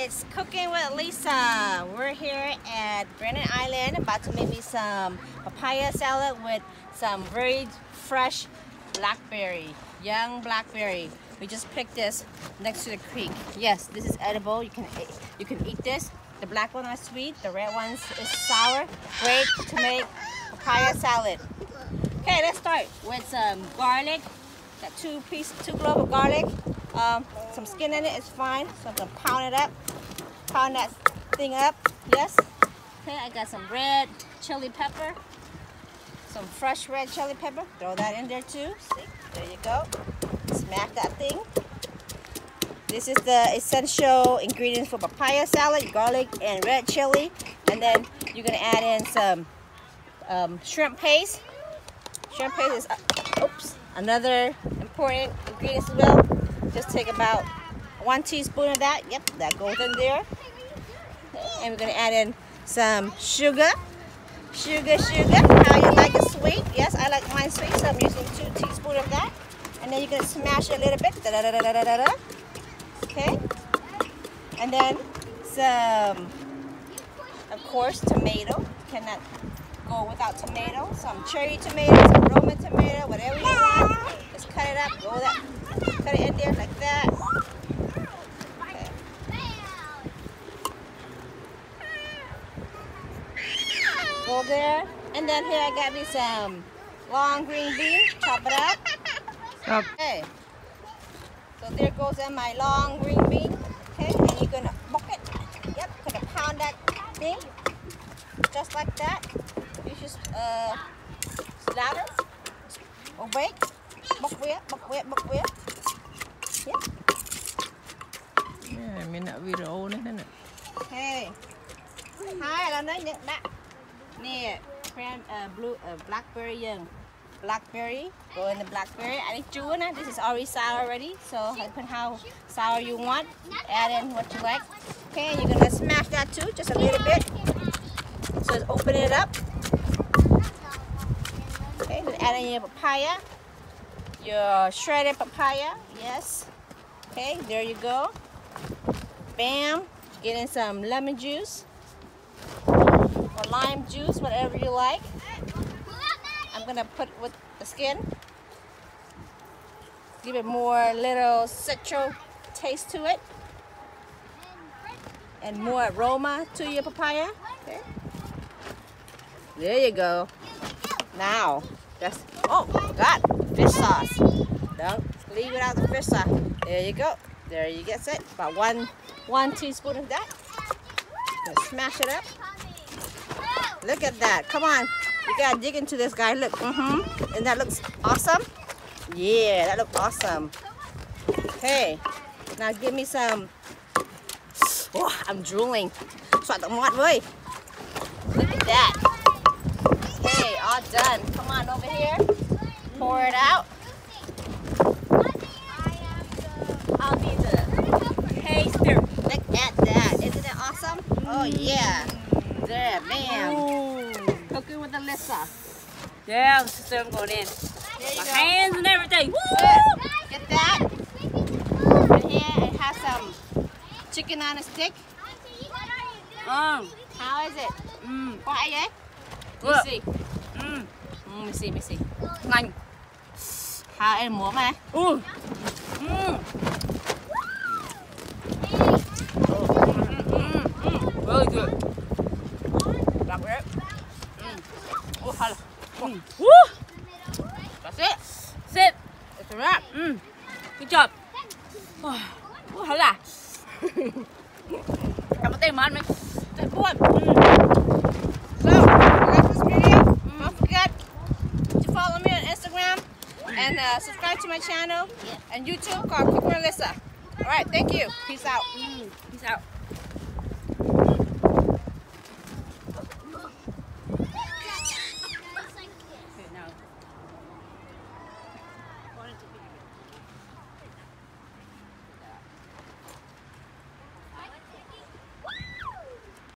It's Cooking with Lisa. We're here at Brandon Island about to make me some papaya salad with some very fresh blackberry, young blackberry. We just picked this next to the creek. Yes, this is edible. You can eat this. The black one is sweet. The red one is sour. Great to make papaya salad. Okay, let's start with some garlic. Got two cloves of garlic. Some skin in it is fine. So I'm gonna pound it up. Pound that thing up. Yes. Okay, I got some red chili pepper. Some fresh red chili pepper. Throw that in there too. See? There you go. Smack that thing. This is the essential ingredients for papaya salad: garlic and red chili. And then you're gonna add in some shrimp paste. Shrimp paste is another important ingredient as well. Just take about 1 teaspoon of that. Yep, that goes in there. And we're gonna add in some sugar. Sugar. How you like it sweet? Yes, I like mine sweet, so I'm using 2 teaspoons of that. And then you're gonna smash it a little bit. Okay. And then some, of course, tomato. Cannot go without tomato. Some cherry tomato, some Roman tomato, whatever you want. Just cut it up. Cut it in there like that. Okay. Go there. And then here I got me some long green beans. Chop it up. Okay. So there goes in my long green bean. Okay. And you're gonna book it. Yep. Gonna pound that thing. Just like that. You just slather. Or wait. Bốc vía. Mình đã video đấy nè. Hey. Hai là nó nhận bạn. Nè, blackberry young. Blackberry. Go in the blackberry. I need chua na. This is already sour already. So depend how sour you want. Add in what you like. Okay, you're gonna smash that too, just a little bit. So just open it up. Okay, then add in your papaya. Your shredded papaya, yes. Okay, there you go. Bam. Get in some lemon juice or lime juice, whatever you like. I'm gonna put with the skin. Give it more little citral taste to it. And more aroma to your papaya. Okay. There you go. Now, that's, oh God. Fish sauce. Don't leave it out the fish sauce. There you go. There you get it. About one teaspoon of that. Just smash it up. Look at that. Come on. You gotta dig into this guy. Look. And that looks awesome. Yeah, that looks awesome. Okay. Now give me some. Oh, I'm drooling. Look at that. Okay, all done. Come on over here. Pour it out. I'll be the taster. Look at that. Isn't it awesome? Oh yeah. There, bam. Cooking with Alyssa. Yeah, the system going in. My hands and everything. Woo! Get that. And here it has some chicken on a stick. How is it? Quite, eh? Let me see. Let me see. Ngon. How em muốn mà. Really good. Love it. Oh, hello. Woo! That's it. Sit. It's a wrap. Good job. Thật là. Cảm ơn mà ăn mình. Good one. So, if you like this video, don't forget to follow me on Instagram and subscribe to my channel and YouTube called Cooking with Alyssa. Alright, thank you. Peace out. Peace out.